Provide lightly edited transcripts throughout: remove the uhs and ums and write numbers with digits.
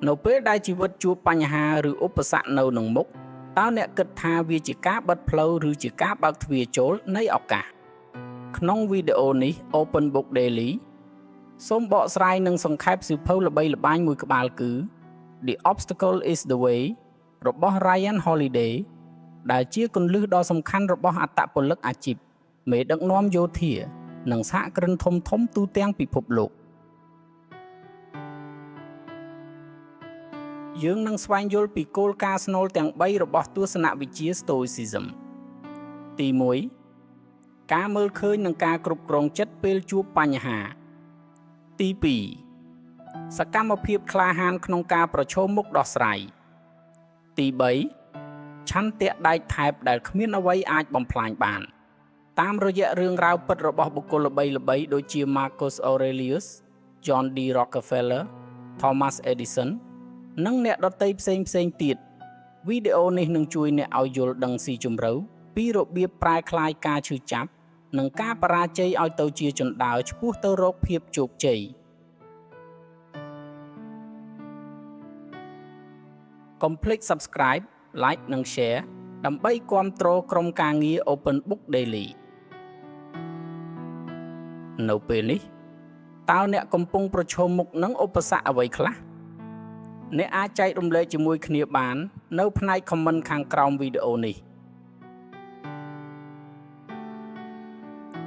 នៅពេលដែលជីវិតជួបបញ្ហាឬឧបសគ្គនៅនឹងមុខតើអ្នកគិតថាវាជាការបិទផ្លូវឬជាការបើកទ្វារចូលនៃឱកាសក្នុងវីដេអូនេះ Open Book Daily សូមបកស្រាយនិងសង្ខេបសៀវភៅល្បីល្បាញមួយក្បាលគឺ The Obstacle is the Way របស់ Ryan Holiday ដែលជាគន្លឹះដ៏សំខាន់របស់អត្តពលិកអាជីពមេដឹកនាំយោធានិងសហគ្រិនធំៗទូទាំងពិភពលោកយើងនឹងស្វែងយល់ពីគោលការណ៍ស្នូលទាំង3របស់ទស្សនវិជ្ជា Stoicism ទី1ការមើលឃើញនិងការគ្រប់គ្រងចិត្តពេលជួបបញ្ហាទី2សកម្មភាពក្លាហានក្នុងការប្រឈមមុខដោះស្រាយទី3ឆន្ទៈដែកថែបដែលគ្មានអ្វីអាចបំផ្លាញបានតាមរយៈរឿងរ៉ាវពិតរបស់បុគ្គលល្បីៗដូចជា Marcus Aurelius, John D. Rockefeller, Thomas Edison និងអ្នកដទៃផ្សេងទៀតវីដេអូនេះនឹងជួយអ្នកឲ្យយល់ដឹងស៊ីជម្រៅពីរបៀបប្រែក្លាយការឈឺចាប់និងការបរាជ័យឲ្យទៅជាជណ្ដើរឆ្ពោះទៅរកភាពជោគជ័យកុំភ្លេច Subscribe, Like និង Share ដើម្បីគាំទ្រក្រុមការងារ Open Book Daily នៅពេលនេះតើអ្នកកំពុងប្រឈមមុខនឹងឧបសគ្គអ្វីខ្លះអ្នកអាចចែករំលែកជាមួយគ្នាបាននៅផ្នែក comment ខាងក្រោមវីដេអូនេះ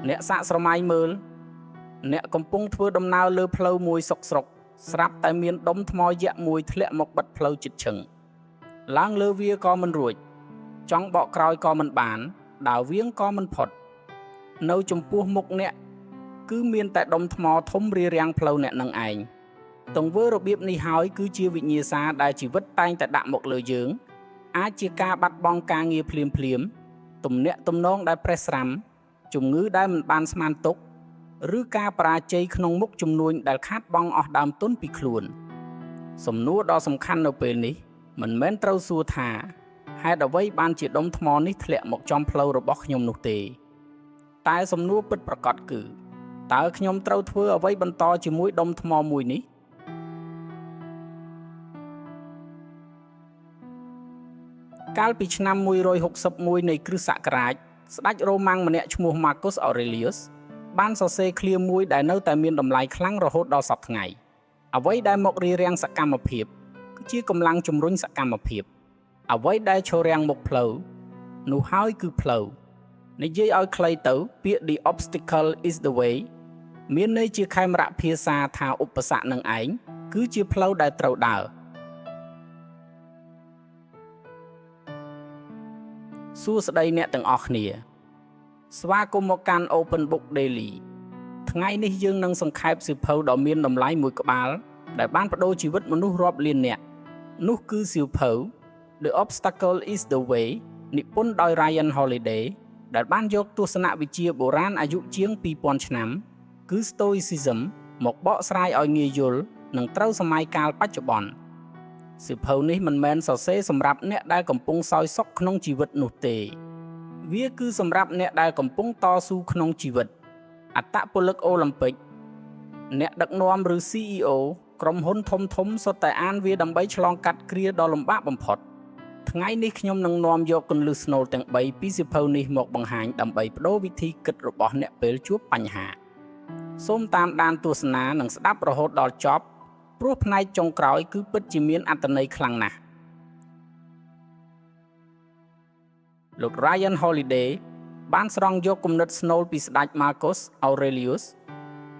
អ្នកសាកស្រមៃមើលអ្នកកំពុងធ្វើដំណើរលើផ្លូវមួយសុកស្រាប់តែមានដុំថ្មយក្សមួយធ្លាក់មកបិទផ្លូវជិតឈឹងឡើងលើវាក៏មិនរួចចង់បកក្រោយក៏មិនបានដើរវាងក៏មិនផុតនៅចំពោះមុខអ្នកគឺមានតែដុំថ្មធំរារាំងផ្លូវអ្នកនឹងឯងទង្វើរបៀបនេះហើយគឺជាវិញ្ញាសាដែលជីវិតតែងតែដាក់មកលើយើងអាចជាការបាត់បង់ការងារភ្លាមទំនាក់ទំនងដែលប្រេះស្រាំជំងឺដែលមិនបានស្មានទុកឬការបរាជ័យក្នុងមុខជំនួញដែលខាតបង់អស់ដើមទុនពីខ្លួនសំណួរដ៏សំខាន់នៅពេលនេះមិនមែនត្រូវសួរថាហេតុអ្វីបានជាដុំថ្មនេះធ្លាក់មកចំផ្លូវរបស់ខ្ញុំនោះទេតែសំណួរពិតប្រាកដគឺតើខ្ញុំត្រូវធ្វើអ្វីបន្តជាមួយដុំថ្មមួយនេះកាលពីឆ្នាំ161នៃគ្រិស្តសករាជស្ដេចរ៉ូម៉ាំងម្នាក់ឈ្មោះ Marcus Aurelius បានសរសេរឃ្លាមួយដែលនៅតែមានតម្លៃខ្លាំងរហូតដល់សព្វថ្ងៃអ្វីដែលមករារាំងសកម្មភាពគឺជាកម្លាំងជំរុញសកម្មភាពអ្វីដែលឈររាំងមុខផ្លូវនោះហើយគឺផ្លូវនិយាយឲ្យខ្លីទៅពាក្យ The obstacle is the way មានន័យជាខេមរៈភាសាថាឧបសគ្គនឹងឯងគឺជាផ្លូវដែលត្រូវដើរសួស្តីអ្នកទាំងអស់គ្នាស្វាគមន៍មកកាន់ Open Book Daily ថ្ងៃនេះយើងនឹងសង្ខេបសៀវភៅដ៏មានតម្លៃមួយក្បាលដែលបានប្តូរជីវិតមនុស្សរាប់លាននាក់នោះគឺសៀវភៅ The Obstacle is the Way និពន្ធដោយ Ryan Holiday ដែលបានយកទស្សនវិជ្ជាបុរាណអាយុជាង 2000 ឆ្នាំគឺ Stoicism មកបកស្រាយឲ្យងាយយល់និងត្រូវសម័យកាលបច្ចុប្បន្នសៀវភៅនេះមិនមែនសរសេរសម្រាប់អ្នកដែលកំពុងសោយសុខក្នុងជីវិតនោះទេវាគឺសម្រាប់អ្នកដែលកំពុងតស៊ូក្នុងជីវិតអត្តពលិកអូឡ িম্প ិកអ្នកដឹកនាំឬ CEO ក្រុមហ៊ុនធំសុទ្ធតែអានវាដើម្បីឆ្លងកាត់គ្រាដ៏លំបាកបំផុតថ្ងៃនេះខ្ញុំនឹងនាំយកគន្លឹះស្នូលទាំង3ពីសៀវភៅនេះមកបង្ហាញដើម្បីបដូរវិធីគិតរបស់អ្នកពេលជួបបញ្ហាសូមតាមដានទស្សនានិងស្ដាប់រហូតដល់ចប់ព្រោះផ្នែកចុងក្រោយគឺពិតជាមានអត្ថន័យខ្លាំងណាស់លោក Ryan Holiday បានស្រង់យកគំនិតស្នូលពីស្ដេច Marcus Aurelius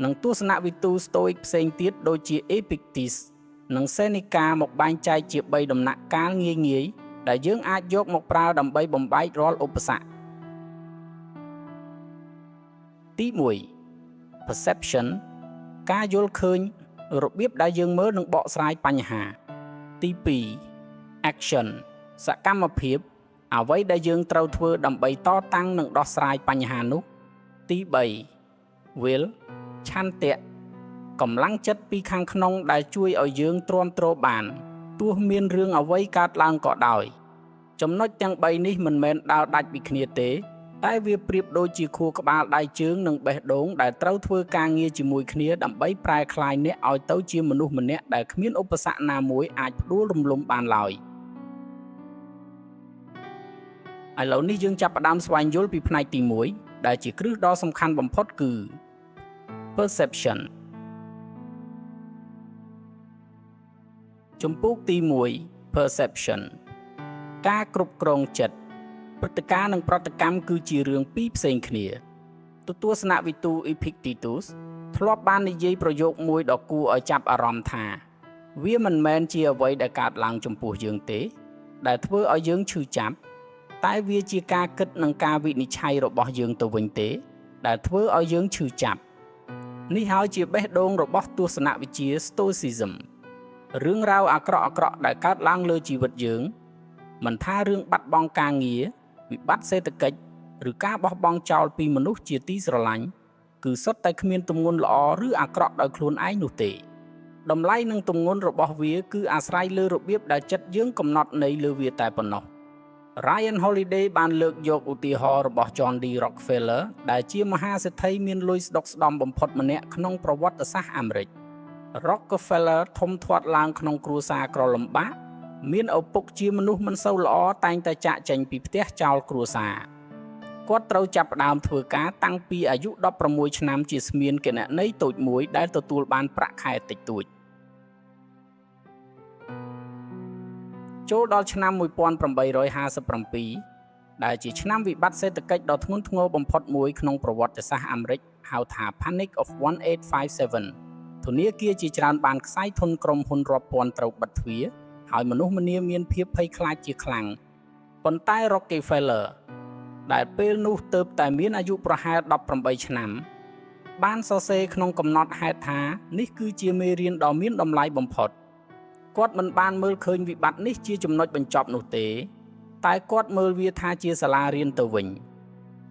និងទស្សនវិទូ Stoic ផ្សេងទៀតដូចជា Epictetus និង Seneca មកបែងចែកជា3ដំណាក់កាលងាយៗដែលយើងអាចយកមកប្រើដើម្បីបំបែករាល់ឧបសគ្គទី1 Perception ការយល់ឃើញរបៀបដែលយើងមើលនិងបកស្រាយបញ្ហាទី2 Action សកម្មភាពអ្វីដែលយើងត្រូវធ្វើដើម្បីតតាំងនិងដោះស្រាយបញ្ហានោះទី3 Will ឆន្ទៈកម្លាំងចិត្តពីខាងក្នុងដែលជួយឲ្យយើងទ្រាំទ្របានទោះមានរឿងអ្វីកើតឡើងក៏ដោយចំណុចទាំង3នេះមិនមែនដើរដាច់ពីគ្នាទេ តែវាប្រៀបដូចជាខួរក្បាលដៃជើងនិងបេះដូងដែលត្រូវធ្វើការងារជាមួយគ្នាដើម្បីប្រែក្លាយអ្នកឲ្យទៅជាមនុស្សម្នាក់ដែលគ្មានឧបសគ្គណាមួយអាចផ្ដួលរំលំបានឡើយឥឡូវនេះយើងចាប់ផ្ដើមស្វែងយល់ពីផ្នែកទី1ដែលជាគ្រឹះដ៏សំខាន់បំផុតគឺ perception ជំពូកទី1 perception ការគ្រប់គ្រងចិត្តព្រឹត្តិការណ៍និងប្រតិកម្មគឺជារឿងពីរផ្សេងគ្នាទស្សនវិទូ Epictetus ធ្លាប់បាននិយាយប្រយោគមួយដ៏គួរឲ្យចាប់អារម្មណ៍ថាវាមិនមែនជាអ្វីដែលកើតឡើងចំពោះយើងទេដែលធ្វើឲ្យយើងឈឺចាប់តែវាជាការគិតនិងការវិនិច្ឆ័យរបស់យើងទៅវិញទេដែលធ្វើឲ្យយើងឈឺចាប់នេះហើយជាបេះដូងរបស់ទស្សនវិជ្ជា Stoicism រឿងរ៉ាវអាក្រក់ៗដែលកើតឡើងលើជីវិតយើងមិនថារឿងបាត់បង់ការងារវិបត្តិសេដ្ឋកិច្ចឬការបោះបង់ចោលពីមនុស្សជាទីស្រឡាញ់គឺសុទ្ធតែគ្មានទម្ងន់ល្អឬអាក្រក់ដោយខ្លួនឯងនោះទេតម្លៃនិងទម្ងន់របស់វាគឺអាស្រ័យលើរបៀបដែលចិត្តយើងកំណត់ន័យលើវាតែប៉ុណ្ណោះ Ryan Holiday បានលើកយកឧទាហរណ៍របស់ John D. Rockefeller ដែលជាមហាសេដ្ឋីមានលុយស្ដុកស្ដំបំផុតម្នាក់ក្នុងប្រវត្តិសាស្ត្រអាមេរិក Rockefeller ធំធាត់ឡើងក្នុងគ្រួសារក្រលំបាកមានឪពុកជាមនុស្សមិនសូវល្អតែងតែចាកចេញពីផ្ទះចោលគ្រួសារគាត់ត្រូវចាប់ផ្ដើមធ្វើការតាំងពីអាយុ16ឆ្នាំជាស្មានគណនេយ្យតូចមួយដែលទទួលបានប្រាក់ខែតិចតួចចូលដល់ឆ្នាំ1857ដែលជាឆ្នាំវិបត្តិសេដ្ឋកិច្ចដ៏ធ្ងន់ធ្ងរបំផុតមួយក្នុងប្រវត្តិសាស្ត្រអាមេរិកហៅថា Panic of 1857 ធនាគារជាច្រើនបានខ្សែធនក្រុមហ៊ុនរាប់ពាន់ត្រូវបិទទ្វារហើយមនុស្សម្នាមានភាពភ័យខ្លាចជាខ្លាំងប៉ុន្តែ Rockefeller ដែលពេលនោះទើបតែមានអាយុប្រហែល18ឆ្នាំបានសរសេរក្នុងកំណត់ហេតុថានេះគឺជាមេរៀនដ៏មានតម្លៃបំផុតគាត់មិនបានមើលឃើញវិបត្តិនេះជាចំណុចបញ្ចប់នោះទេតែគាត់មើលវាថាជាសាលារៀនទៅវិញ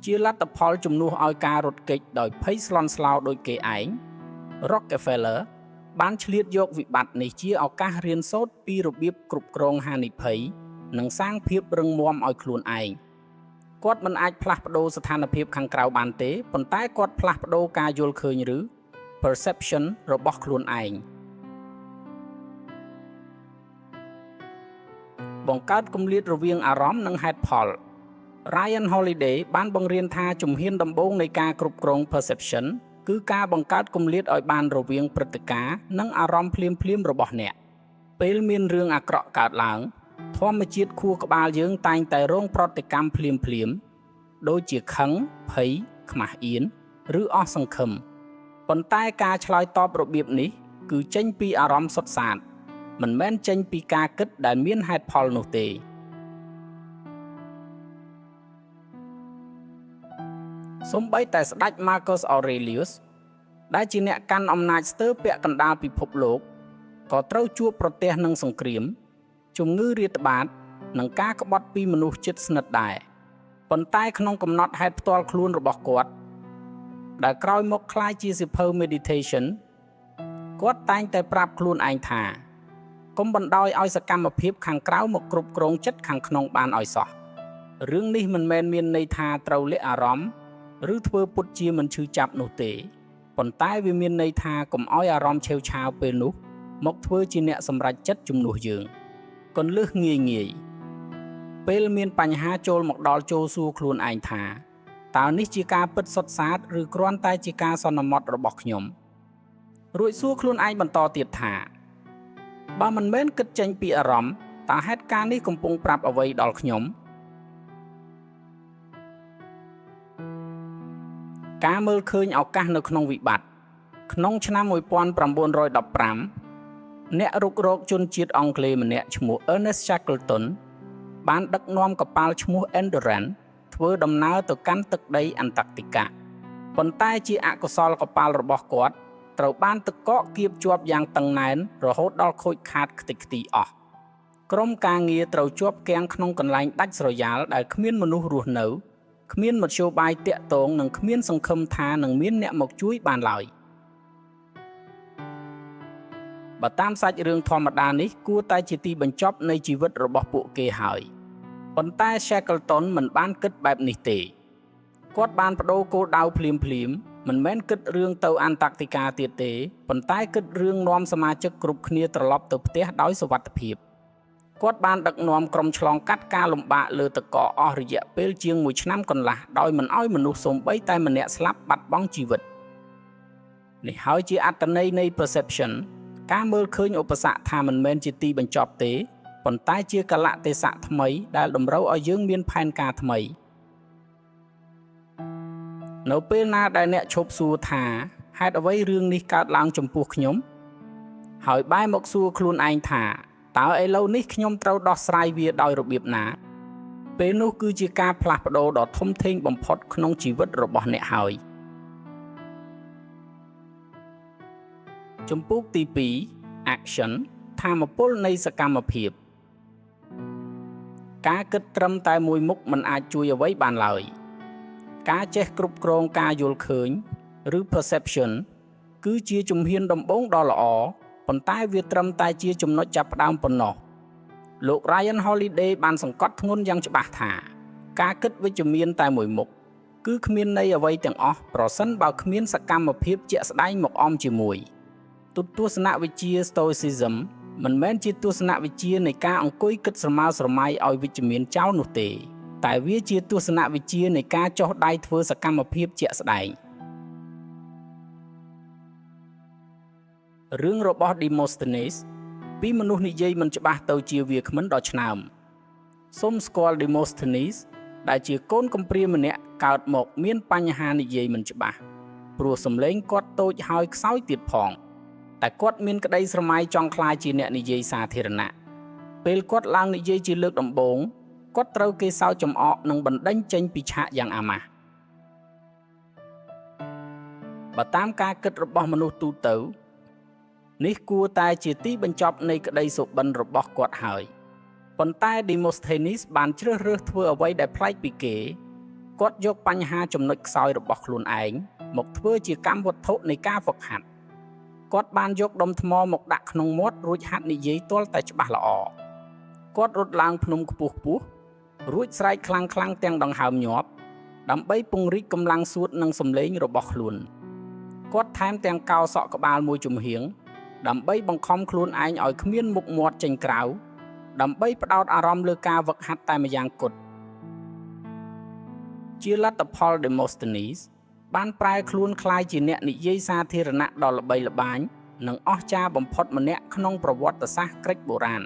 ជាលទ្ធផលជំនួសឲ្យការរត់គេចដោយភ័យស្លន់ស្លោដោយគេឯង Rockefeller បានឆ្លៀតយកវិបត្តិនេះជាឱកាសរៀនសូត្រពីរបៀបគ្រប់គ្រងហានិភ័យនិងសាងភាពរឹងមាំឲ្យខ្លួនឯងគាត់មិនអាចផ្លាស់ប្ដូរស្ថានភាពខាងក្រៅបានទេប៉ុន្តែគាត់ផ្លាស់ប្ដូរការយល់ឃើញឬ perception របស់ខ្លួនឯងបង្កើតគម្លាតរវាងអារម្មណ៍និងហេតុផល Ryan Holiday បានបង្រៀនថាជំហានដំបូងនៃការគ្រប់គ្រង perception គឺការបង្កើតគម្លាតឲ្យបានរវាងព្រឹត្តិការណ៍និងអារម្មណ៍ភ្លាមៗរបស់អ្នកពេលមានរឿងអាក្រក់កើតឡើងធម្មជាតិខួរក្បាលយើងតែងតែរងប្រតិកម្មភ្លាមៗដូចជាខឹងភ័យខ្មាស់អៀនឬអស់សង្ឃឹមប៉ុន្តែការឆ្លើយតបរបៀបនេះគឺចេញពីអារម្មណ៍សុទ្ធសាធមិនមែនចេញពីការគិតដែលមានហេតុផលនោះទេសូម្បីតែស្ដេច Marcus Aurelius ដែលជាអ្នកកាន់អំណាចស្ទើរពាក់កណ្ដាលពិភពលោកក៏ត្រូវជួបប្រទះនឹងសង្គ្រាមជំងឺរាតត្បាតនិងការក្បត់ពីមនុស្សជិតស្និទ្ធដែរប៉ុន្តែក្នុងកំណត់ហេតុផ្ទាល់ខ្លួនរបស់គាត់ដែលក្រោយមកក្លាយជាសៀវភៅ meditation គាត់តែងតែប្រាប់ខ្លួនឯងថាកុំបណ្ដោយឲ្យសកម្មភាពខាងក្រៅមកគ្រប់គ្រងចិត្តខាងក្នុងបានឲ្យសោះរឿងនេះមិនមែនមានន័យថាត្រូវលាក់អារម្មណ៍ឬធ្វើពុតជាមិនឈឺចាប់នោះទេប៉ុន្តែវាមានន័យថាកុំឲ្យអារម្មណ៍ឆេវឆាវពេលនោះមកធ្វើជាអ្នកសម្រេចចិត្តជំនួសយើងកុំលឹះងាយពេលមានបញ្ហាចូលមកដល់ចូលសួរខ្លួនឯងថាតើនេះជាការពិតសុទ្ធសាធឬគ្រាន់តែជាការសន្មត់របស់ខ្ញុំរួចសួរខ្លួនឯងបន្តទៀតថាបើមិនមែនគិតចេញពីអារម្មណ៍តើហេតុការណ៍នេះកំពុងប្រាប់អ្វីដល់ខ្ញុំការមើលឃើញឱកាសនៅក្នុងវិបត្តិក្នុងឆ្នាំ1915អ្នករុករកជនជាតិអង់គ្លេសម្នាក់ឈ្មោះ Ernest Shackleton បានដឹកនាំកប៉ាល់ឈ្មោះ Endurance ធ្វើដំណើរទៅកាន់ទឹកដីអាន់តាក់ទីកាប៉ុន្តែជាអកុសលកប៉ាល់របស់គាត់ត្រូវបានទឹកកកគៀបជាប់យ៉ាងតឹងណែនរហូតដល់ខូចខាតខ្ទេចខ្ទីអស់ក្រុមការងារត្រូវជាប់គាំងក្នុងកន្លែងដាច់ស្រយាលដែលគ្មានមនុស្សរស់នៅគ្មានមធ្យោបាយតាក់ទងនិងគ្មានសង្ឃឹមថានឹងមានអ្នកមកជួយបានឡើយបើតាមសាច់រឿងធម្មតានេះគួរតែជាទីបញ្ចប់នៃជីវិតរបស់ពួកគេហើយប៉ុន្តែ Shackleton មិនបានគិតបែបនេះទេ គាត់បានបដូរគោលដៅភ្លាមមិនមែនគិតរឿងទៅអាន់តាក់ទីកាទៀតទេប៉ុន្តែគិតរឿងនាំសមាជិកគ្រប់គ្នាត្រឡប់ទៅផ្ទះដោយសុវត្ថិភាពគាត់បានដឹកនាំក្រុមឆ្លងកាត់ការលំបាកលើទឹកកកអស់រយៈពេលជាង1ឆ្នាំកន្លះដោយមិនឲ្យមនុស្សសូម្បីតែម្នាក់ស្លាប់បាត់បង់ជីវិតនេះហើយជាអត្ថន័យនៃ perception ការមើលឃើញឧបសគ្គថាមិនមែនជាទីបញ្ចប់ទេប៉ុន្តែជាកលៈទេសៈថ្មីដែលតម្រូវឲ្យយើងមានផែនការថ្មីនៅពេលណាដែលអ្នកឈប់សួរថាហេតុអ្វីរឿងនេះកើតឡើងចំពោះខ្ញុំហើយបែរមកសួរខ្លួនឯងថាតើឥឡូវនេះខ្ញុំត្រូវដោះស្រាយវាដោយរបៀបណាពេលនោះគឺជាការផ្លាស់ប្ដូរដ៏ធំធេងបំផុតក្នុងជីវិតរបស់អ្នកហើយជំពូកទី2 action ថាមពលនៃសកម្មភាពការគិតត្រឹមតែមួយមុខមិនអាចជួយអ្វីបានឡើយការចេះគ្រប់គ្រងការយល់ឃើញឬ perception គឺជាជំហានដំបូងដ៏ល្អប៉ុន្តែវាត្រឹមតែជាចំណុចចាប់ផ្ដើមប៉ុណ្ណោះលោក Ryan Holiday បានសង្កត់ធ្ងន់យ៉ាងច្បាស់ថាការគិតវិជ្ជមានតែមួយមុខគឺគ្មានន័យអ្វីទាំងអស់ប្រសិនបើគ្មានសកម្មភាពជាក់ស្ដែងមកអមជាមួយទស្សនវិជ្ជា Stoicism មិនមែនជាទស្សនវិជ្ជានៃការអង្គុយគិតស្រមើស្រមៃឲ្យវិជ្ជមានចោលនោះទេតែវាជាទស្សនវិជ្ជានៃការចុះដៃធ្វើសកម្មភាពជាក់ស្ដែងរឿងរបស់ Demosthenes ពីមនុស្សនិយាយមិនច្បាស់ទៅជាវាគ្មិនដ៏ឆ្នើមសូមស្គាល់ Demosthenes ដែលជាកូនកំព្រាម្នាក់កើតមកមានបញ្ហានិយាយមិនច្បាស់ព្រោះសំឡេងគាត់តូចហើយខ្សោយទៀតផងតែគាត់មានក្តីស្រមៃចង់ក្លាយជាអ្នកនិយាយសាធារណៈពេលគាត់ឡើងនិយាយជាលើកដំបូងគាត់ត្រូវគេសើចចំអកនិងបណ្ដេញចេញពីឆាកយ៉ាងអាម៉ាស់បើតាមការគិតរបស់មនុស្សទូទៅនេះគួរតែជាទីបញ្ចប់នៃក្តីសុបិនរបស់គាត់ហើយប៉ុន្តែ Demosthenes បានជ្រើសរើសធ្វើអ្វីដែលប្លែកពីគេគាត់យកបញ្ហាចំណុចខ្សោយរបស់ខ្លួនឯងមកធ្វើជាកម្មវត្ថុនៃការហ្វឹកហាត់គាត់បានយកដុំថ្មមកដាក់ក្នុងមាត់រួចហាត់និយាយទាល់តែច្បាស់ល្អគាត់រត់ឡើងភ្នំខ្ពស់រួចស្រែកខ្លាំងៗទាំងដង្ហើមញាប់ដើម្បីពង្រីកកម្លាំងសួតនិងសម្លេងរបស់ខ្លួនគាត់ថែមទាំងកោរសក់ក្បាលមួយជំហៀងដើម្បីបង្ខំខ្លួនឯងឲ្យគ្មានមុខមាត់ចេញក្រៅដើម្បីផ្ដោតអារម្មណ៍លើការហ្វឹកហាត់តែម្យ៉ាងគត់ជាលទ្ធផល Demosthenes បានប្រែខ្លួនក្លាយជាអ្នកនិយាយសាធារណៈដ៏ល្បីល្បាញនិងអស្ចារ្យបំផុតម្នាក់ក្នុងប្រវត្តិសាស្ត្រក្រិកបុរាណ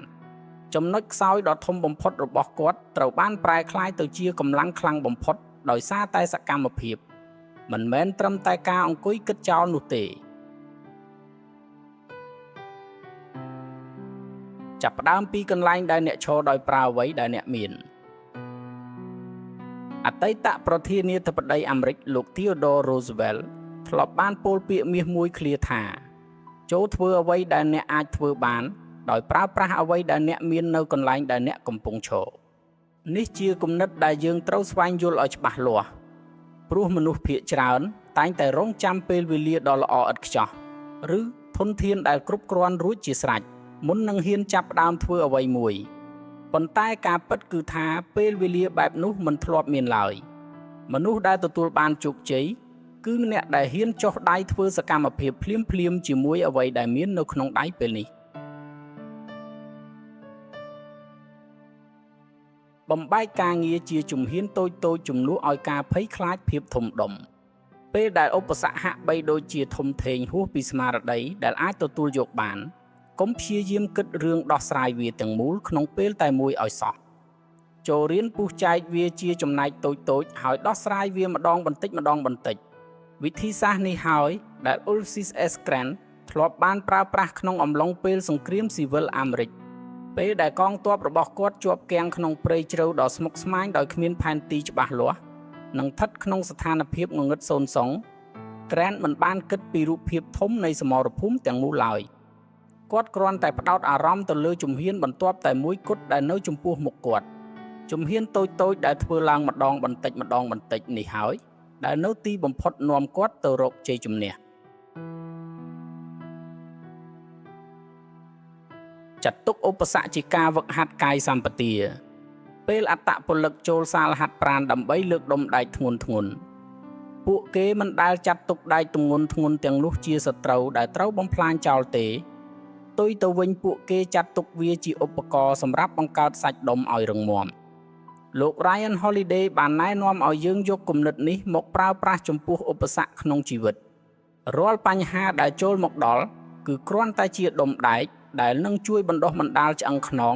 ចំណុចខ្សោយដ៏ធំបំផុតរបស់គាត់ត្រូវបានប្រែក្លាយទៅជាកម្លាំងខ្លាំងបំផុតដោយសារតែសកម្មភាពមិនមែនត្រឹមតែការអង្គុយគិតចោលនោះទេចាប់ផ្ដើមពីកន្លែងដែលអ្នកឈរដោយប្រើអ្វីដែលអ្នកមានអតីតប្រធានាធិបតីអាមេរិកលោក Theodore Roosevelt ធ្លាប់បានពោលពាក្យមាសមួយឃ្លាថាចូលធ្វើអ្វីដែលអ្នកអាចធ្វើបានដោយប្រើប្រាស់អ្វីដែលអ្នកមាននៅកន្លែងដែលអ្នកកំពុងឈរនេះជាគំនិតដែលយើងត្រូវស្វែងយល់ឲ្យច្បាស់លាស់ព្រោះមនុស្សភាគច្រើនតែងតែរងចាំពេលវេលាដ៏ល្អឥតខ្ចោះឬធនធានដែលគ្រប់គ្រាន់រួចជាស្រេចមុននឹងហ៊ានចាប់ផ្ដើមធ្វើអ្វីមួយប៉ុន្តែការពិតគឺថាពេលវេលាបែបនោះមិនធ្លាប់មានឡើយមនុស្សដែលទទួលបានជោគជ័យគឺអ្នកដែលហ៊ានចុះដៃធ្វើសកម្មភាពភ្លាមជាមួយអ្វីដែលមាននៅក្នុងដៃពេលនេះបំបែកការងារជាជំហានតូចៗជំនួសឲ្យការភ័យខ្លាចភាពធំដុំពេលដែលឧបសគ្គហាក់បីដូចជាធំធេងហួសពីស្មារតីដែលអាចទទួលយកបានកុំព្យាយាមគិតរឿងដោះស្រាយវាទាំងមូលក្នុងពេលតែមួយឲ្យសោះចូលរៀនពុះចែកវាជាចំណែកតូចៗហើយដោះស្រាយវាម្ដងបន្តិចវិធីសាស្ត្រនេះហើយដែល Ulysses S. Grant ធ្លាប់បានប្រើប្រាស់ក្នុងអំឡុងពេលសង្គ្រាមស៊ីវិលអាមេរិកពេលដែលកងទ័ពរបស់គាត់ជាប់គាំងក្នុងព្រៃជ្រៅដ៏ស្មុគស្មាញដោយគ្មានផែនទីច្បាស់លាស់និងស្ថិតក្នុងស្ថានភាពងងឹតសូន្យសង Grant មិនបានគិតពីរូបភាពធំនៃសមរភូមិទាំងមូលឡើយគាត់គ្រាន់តែផ្ដោតអារម្មណ៍ទៅលើជំហានបន្ទាប់តែមួយគត់ដែលនៅចំពោះមុខគាត់ជំហានតូចៗដែលធ្វើឡើងម្ដងបន្តិចនេះហើយដែលនៅទីបំផុតនាំគាត់ទៅរកជ័យជំនះចាត់ទុកឧបសគ្គជាការវឹកហាត់កាយសម្បទាពេលអត្តពលិកចូលសាលហាត់ប្រាណដើម្បីលើកដុំដែកធ្ងន់ ពួកគេមិនដែលចាត់ទុកដែកទម្ងន់ធ្ងន់ទាំងនោះជាសត្រូវដែលត្រូវបំផ្លាញចោលទេផ្ទុយទៅវិញពួកគេចាត់ទុកវាជាឧបករណ៍សម្រាប់បង្កើតសាច់ដុំឲ្យរឹងមាំលោក Ryan Holiday បានណែនាំឲ្យយើងយកគំនិតនេះមកប្រើប្រាស់ចំពោះឧបសគ្គក្នុងជីវិតរាល់បញ្ហាដែលចូលមកដល់គឺគ្រាន់តែជាដុំដែកដែលនឹងជួយបណ្ដុះបណ្ដាលឆ្អឹងខ្នង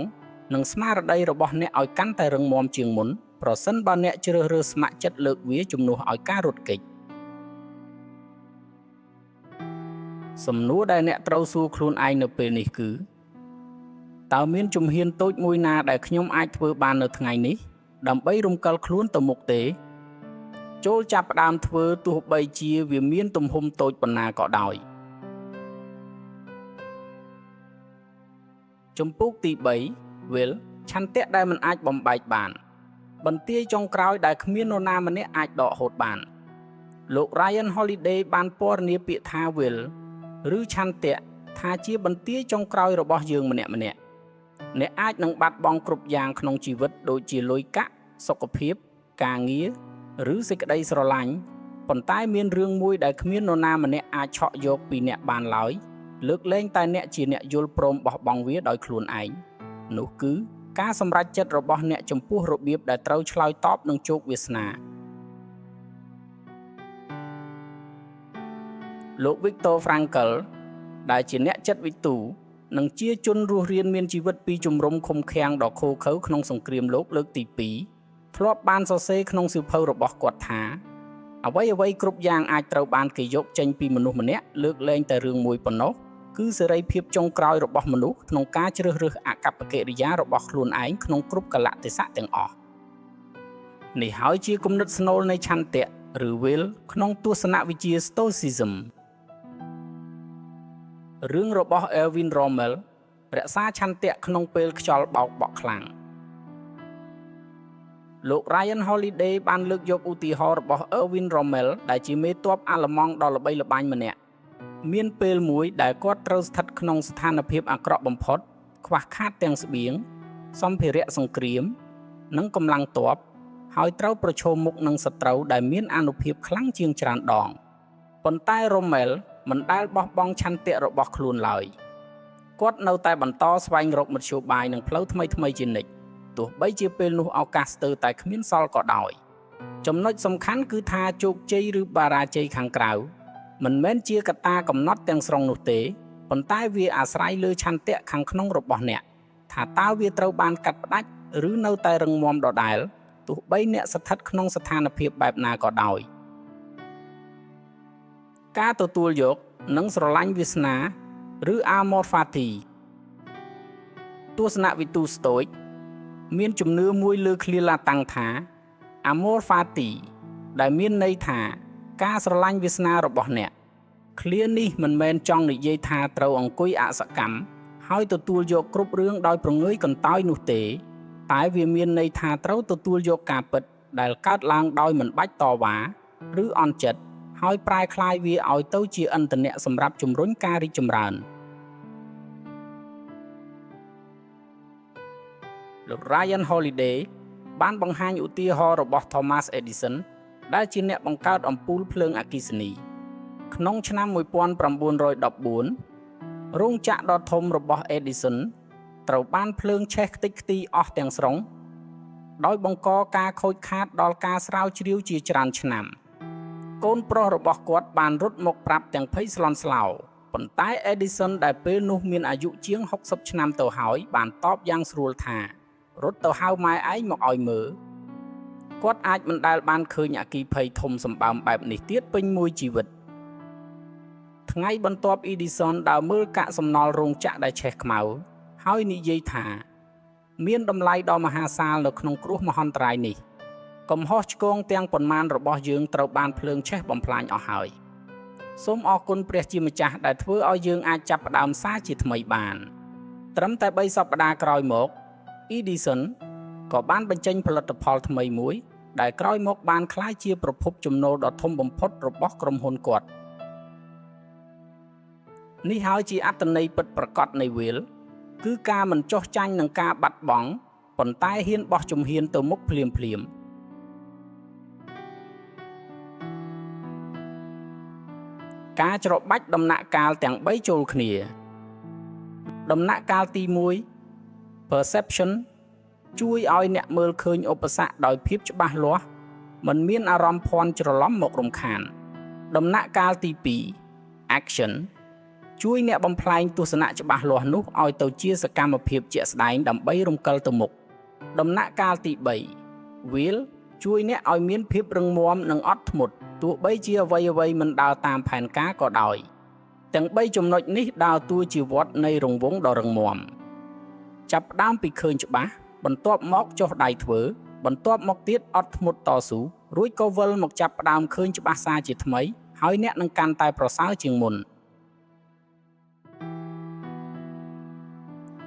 និងស្មារតីរបស់អ្នកឲ្យកាន់តែរឹងមាំជាងមុនប្រសិនបើអ្នកជ្រើសរើសស្ម័គ្រចិត្តលើកវាជំនួសឲ្យការរត់គេចសំណួរដែលអ្នកត្រូវសួរខ្លួនឯងនៅពេលនេះគឺតើមានជំហានតូចមួយណាដែលខ្ញុំអាចធ្វើបាននៅថ្ងៃនេះដើម្បីរំកិលខ្លួនទៅមុខទេចូលចាប់ផ្ដើមធ្វើទោះបីជាវាមានទំហំតូចប៉ុណ្ណាក៏ដោយជំពូកទី3 Will ឆន្ទៈដែលមិនអាចបំបែកបានបន្ទាយចុងក្រោយដែលគ្មាននរណាម្នាក់អាចដកហូតបានលោក Ryan Holiday បានពណ៌នាពាក្យថា Will ឬឆន្ទៈថាជាបន្ទាយចុងក្រោយរបស់យើងម្នាក់អ្នកអាចនឹងបាត់បង់គ្រប់យ៉ាងក្នុងជីវិតដូចជាលុយកាក់សុខភាពការងារឬសេចក្តីស្រឡាញ់ប៉ុន្តែមានរឿងមួយដែលគ្មាននរណាម្នាក់អាចឆក់យកពីអ្នកបានឡើយលើកលែងតែអ្នកជាអ្នកយល់ព្រមបោះបង់វាដោយខ្លួនឯងនោះគឺការសម្រេចចិត្តរបស់អ្នកចំពោះរបៀបដែលត្រូវឆ្លើយតបនឹងជោគវាសនាលោក Viktor Frankl ដែលជាអ្នកចិត្តវិទូនិងជាជនរស់រានមានជីវិតពីជំរំឃុំឃាំងដ៏ឃោរឃៅក្នុងសង្គ្រាមលោកលើកទី2ធ្លាប់បានសរសេរក្នុងសៀវភៅរបស់គាត់ថាអ្វីគ្រប់យ៉ាងអាចត្រូវបានគេយកចេញពីមនុស្សម្នាក់លើកលែងតែរឿងមួយប៉ុណ្ណោះគឺសេរីភាពចុងក្រោយរបស់មនុស្សក្នុងការជ្រើសរើសអកប្បកិរិយារបស់ខ្លួនឯងក្នុងគ្រប់កលៈទេសៈទាំងអស់នេះហើយជាគំនិតស្នូលនៃឆន្ទៈឬ Will ក្នុងទស្សនវិជ្ជា Stoicism រឿងរបស់ Erwin Rommel រក្សាឆន្ទៈក្នុងពេលខ្យល់បោកបក់ខ្លាំងលោក Ryan Holiday បានលើកយកឧទាហរណ៍របស់ Erwin Rommel ដែលជាមេទ័ពអាល្លឺម៉ង់ដ៏ល្បីល្បាញម្នាក់មានពេលមួយដែលគាត់ត្រូវស្ថិតក្នុងស្ថានភាពអាក្រក់បំផុតខ្វះខាតទាំងស្បៀងសម្ភារៈសង្គ្រាមនិងកម្លាំងទ័ពហើយត្រូវប្រឈមមុខនឹងសត្រូវដែលមានអានុភាពខ្លាំងជាងច្រើនដងប៉ុន្តែ Rommel មិនដែលបោះបង់ឆន្ទៈរបស់ខ្លួនឡើយគាត់នៅតែបន្តស្វែងរកមធ្យោបាយនិងផ្លូវថ្មីជានិច្ចទោះបីជាពេលនោះឱកាសស្ទើរតែគ្មានសល់ក៏ដោយចំណុចសំខាន់គឺថាជោគជ័យឬបរាជ័យខាងក្រៅមិនមែនជាកត្តាកំណត់ទាំងស្រុងនោះទេប៉ុន្តែវាអាស្រ័យលើឆន្ទៈខាងក្នុងរបស់អ្នកថាតើវាត្រូវបានកាត់ផ្តាច់ឬនៅតែរឹងមាំដដែលទោះបីអ្នកស្ថិតក្នុងស្ថានភាពបែបណាក៏ដោយការទទួលយកនិងស្រឡាញ់វាសនាឬ amor fati ទស្សនវិទូស្តូចមានជំនឿមួយលើឃ្លាឡាតាំងថា amor fati ដែលមានន័យថាការស្រឡាញ់វាសនារបស់អ្នកឃ្លានេះមិនមែនចង់និយាយថាត្រូវអង្គុយអសកម្មហើយទទួលយកគ្រប់រឿងដោយប្រងើយកន្តើយនោះទេតែវាមានន័យថាត្រូវទទួលយកការពិតដែលកើតឡើងដោយមិនបាច់តវ៉ាឬអន់ចិត្តហើយប្រែក្លាយវាឲ្យទៅជាឥន្ធនៈសម្រាប់ជំរុញការរីកចម្រើនលោក Ryan Holiday បានបង្ហាញឧទាហរណ៍របស់ Thomas Edison ដែលជាអ្នកបង្កើតអំពូលភ្លើងអគ្គិសនីក្នុងឆ្នាំ1914រោងចក្រដ៏ធំរបស់ Edison ត្រូវបានភ្លើងឆេះខ្ទេចខ្ទីអស់ទាំងស្រុងដោយបង្កការខូចខាតដល់ការស្រាវជ្រាវជាច្រើនឆ្នាំកូនប្រុសរបស់គាត់បានរត់មកប្រាប់ទាំងភ័យស្លន់ស្លោប៉ុន្តែ Edison ដែលពេលនោះមានអាយុជាង60ឆ្នាំទៅហើយបានតបយ៉ាងស្រួលថារត់ទៅហៅម៉ែឯងមកឲ្យមើលគាត់អាចមិនដែលបានឃើញអគ្គីភ័យធំសម្បើមបែបនេះទៀតពេញមួយជីវិតថ្ងៃបន្ទាប់ Edison ដើរមើលកាកសំណល់រោងចក្រដែលឆេះខ្មៅហើយនិយាយថាមានតម្លៃដ៏មហាសាលនៅក្នុងគ្រោះមហន្តរាយនេះកំហុសឆ្គងទាំងប៉ុន្មានរបស់យើងត្រូវបានភ្លើងឆេះបំផ្លាញអស់ហើយសូមអរគុណព្រះជាម្ចាស់ដែលធ្វើឲ្យយើងអាចចាប់ផ្ដើមសារជាថ្មីបានត្រឹមតែ3សប្តាហ៍ក្រោយមក Edison ក៏បានបញ្ចេញផលិតផលថ្មីមួយដែលក្រោយមកបានក្លាយជាប្រភពចំណូលដ៏ធំបំផុតរបស់ក្រុមហ៊ុនគាត់នេះហើយជាអត្ថន័យពិតប្រាកដនៃ Will គឺការមិនចុះចាញ់នឹងការបាត់បង់ប៉ុន្តែហ៊ានបោះជំហានទៅមុខភ្លាម ការច្របាច់ដំណាក់កាលទាំង3ចូលគ្នាដំណាក់កាលទី1 perception ជួយឲ្យអ្នកមើលឃើញឧបសគ្គដោយភាពច្បាស់លាស់មិនមានអារម្មណ៍ភ័ន្តច្រឡំមករំខានដំណាក់កាលទី2 action ជួយអ្នកបំផ្លែងទស្សនៈច្បាស់លាស់នោះឲ្យទៅជាសកម្មភាពជាក់ស្ដែងដើម្បីរំកិលទៅមុខដំណាក់កាលទី3 will ជួយអ្នកឲ្យមានភាពរឹងមាំនិងអត់ធ្មត់ទោះបីជាអ្វីមិនដើរតាមផែនការក៏ដោយទាំង3ចំណុចនេះដើរតួជាវដ្តនៃរង្វង់ដ៏រឹងមាំចាប់ផ្ដើមពីឃើញច្បាស់បន្ទាប់មកចុះដៃធ្វើបន្ទាប់មកទៀតអត់ធ្មត់តស៊ូរួចក៏វិលមកចាប់ផ្ដើមឃើញច្បាស់សារជាថ្មីហើយអ្នកនឹងកាន់តែប្រសើរជាងមុន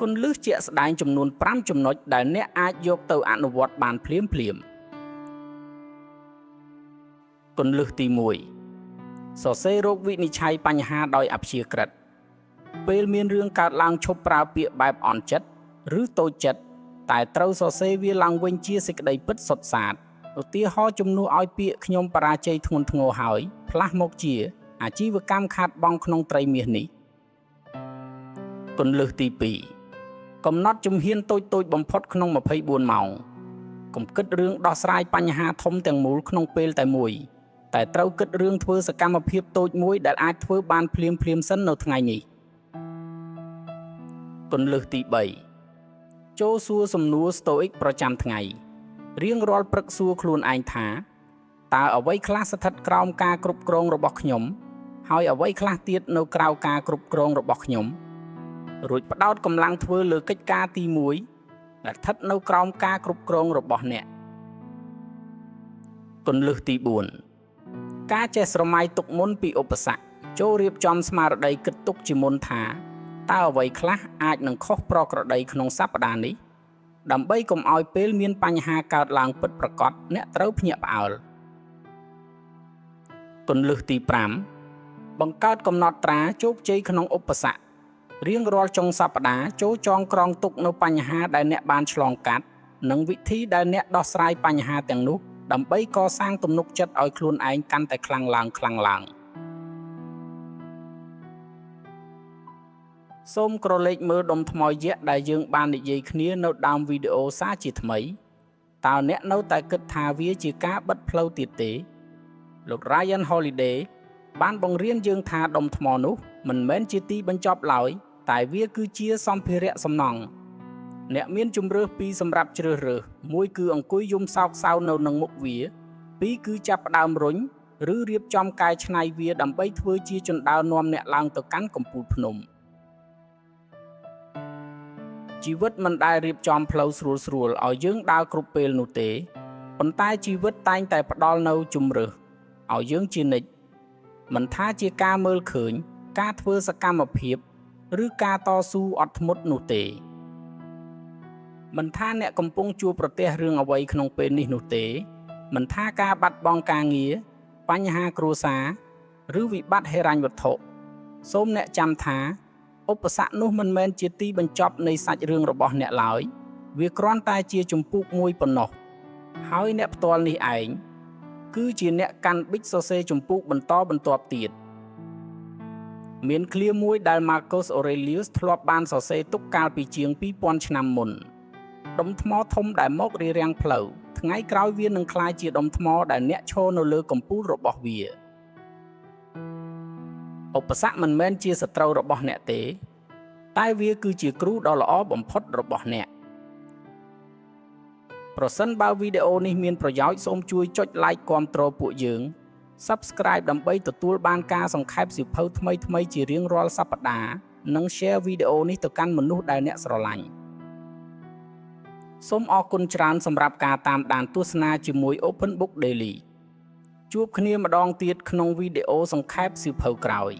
គន្លឹះជាក់ស្ដែងចំនួន5ចំណុចដែលអ្នកអាចយកទៅអនុវត្តបានភ្លាមគន្លឹះទី1សរសេររោគវិនិច្ឆ័យបញ្ហាដោយអព្យាក្រឹតពេលមានរឿងកើតឡើងឈប់ប្រើពាក្យបែបអន់ចិត្តឬតូចចិត្តតែត្រូវសរសេរវាឡើងវិញជាសេចក្តីពិតសុទ្ធសាធឧទាហរណ៍ជំនួសឲ្យពាក្យខ្ញុំបរាជ័យធ្ងន់ធ្ងរហើយផ្លាស់មកជាអាជីវកម្មខាតបង់ក្នុងត្រីមាសនេះគន្លឹះទី2កំណត់ជំហានតូចបំផុតក្នុង24ម៉ោងកុំគិតរឿងដោះស្រាយបញ្ហាធំទាំងមូលក្នុងពេលតែមួយតែត្រូវគិតរឿងធ្វើសកម្មភាពតូចមួយដែលអាចធ្វើបានភ្លាមសិននៅថ្ងៃនេះគន្លឹះទី3ចូលសួរសំណួរស្តូអ៊ិកប្រចាំថ្ងៃរៀងរាល់ព្រឹកសួរខ្លួនឯងថាតើអ្វីខ្លះស្ថិតក្រោមការគ្រប់គ្រងរបស់ខ្ញុំហើយអ្វីខ្លះទៀតនៅក្រៅការគ្រប់គ្រងរបស់ខ្ញុំរួចផ្ដោតកម្លាំងធ្វើលើកិច្ចការទី1ដែលស្ថិតនៅក្រោមការគ្រប់គ្រងរបស់អ្នកគន្លឹះទី4ការចេះស្រមៃទុកមុនពីឧបសគ្គចូលរៀបចំស្មារតីគិតទុកជាមុនថាតើអ្វីខ្លះអាចនឹងខុសប្រក្រតីក្នុងសប្តាហ៍នេះដើម្បីកុំឲ្យពេលមានបញ្ហាកើតឡើងពិតប្រាកដអ្នកត្រូវភ្ញាក់ផ្អើលគន្លឹះទី5បង្កើតកំណត់ត្រាជោគជ័យក្នុងឧបសគ្គរៀងរាល់ចុងសប្តាហ៍ចូលចងក្រងទុកនៅបញ្ហាដែលអ្នកបានឆ្លងកាត់និងវិធីដែលអ្នកដោះស្រាយបញ្ហាទាំងនោះដើម្បីកសាងទំនុកចិត្តឲ្យខ្លួនឯងកាន់តែខ្លាំងឡើងសូមក្រឡេកមើលដុំថ្មយក្សដែលយើងបាននិយាយគ្នានៅដើមវីដេអូសារជាថ្មីតើអ្នកនៅតែគិតថាវាជាការបិទផ្លូវទៀតទេលោក Ryan Holiday បានបង្រៀនយើងថាដុំថ្មនោះមិនមែនជាទីបញ្ចប់ឡើយតែវាគឺជាសម្ភារៈសំណង់អ្នកមានជម្រើសពីរសម្រាប់ជ្រើសរើសមួយគឺអង្គុយយំសោកសៅនៅនឹងមុខវាពីរគឺចាប់ផ្ដើមរុញឬរៀបចំកែច្នៃវាដើម្បីធ្វើជាជណ្ដើរនាំអ្នកឡើងទៅកាន់កំពូលភ្នំជីវិតមិនដែលរៀបចំផ្លូវស្រួលឲ្យយើងដើរគ្រប់ពេលនោះទេប៉ុន្តែជីវិតតែងតែផ្ដល់នូវជម្រើសឲ្យយើងជានិច្ចមិនថាជាការមើលឃើញការធ្វើសកម្មភាពឬការតស៊ូអត់ធ្មត់នោះទេមិនថាអ្នកកំពុងជួបប្រទះរឿងអ្វីក្នុងពេលនេះនោះទេមិនថាការបាត់បង់ការងារបញ្ហាគ្រួសារឬវិបត្តិហិរញ្ញវត្ថុសូមអ្នកចាំថាឧបសគ្គនោះមិនមែនជាទីបញ្ចប់នៃសាច់រឿងរបស់អ្នកឡើយវាគ្រាន់តែជាជំពូកមួយប៉ុណ្ណោះហើយអ្នកផ្ទាល់នេះឯងគឺជាអ្នកកាន់ប៊ិចសរសេរជំពូកបន្តបន្ទាប់ទៀតមានឃ្លាមួយដែល Marcus Aurelius ធ្លាប់បានសរសេរទុកកាលពីជាង 2000 ឆ្នាំមុនដុំថ្មធំដែលមករារាំងផ្លូវថ្ងៃក្រោយវានឹងក្លាយជាដុំថ្មដែលអ្នកឈរនៅលើកំពូលរបស់វាឧបសគ្គមិនមែនជាសត្រូវរបស់អ្នកទេតែវាគឺជាគ្រូដ៏ល្អបំផុតរបស់អ្នកប្រសិនបើវីដេអូនេះមានប្រយោជន៍សូមជួយចុច like គាំទ្រពួកយើង Subscribe ដើម្បីទទួលបានការសង្ខេបសៀវភៅថ្មីជារៀងរាល់សប្តាហ៍និង Share វីដេអូនេះទៅកាន់មនុស្សដែលអ្នកស្រឡាញ់សូមអរគុណច្រើនសម្រាប់ការតាមដានទស្សនាជាមួយ Open Book Daily ជួបគ្នាម្ដងទៀតក្នុងវីដេអូសង្ខេបសៀវភៅក្រោយ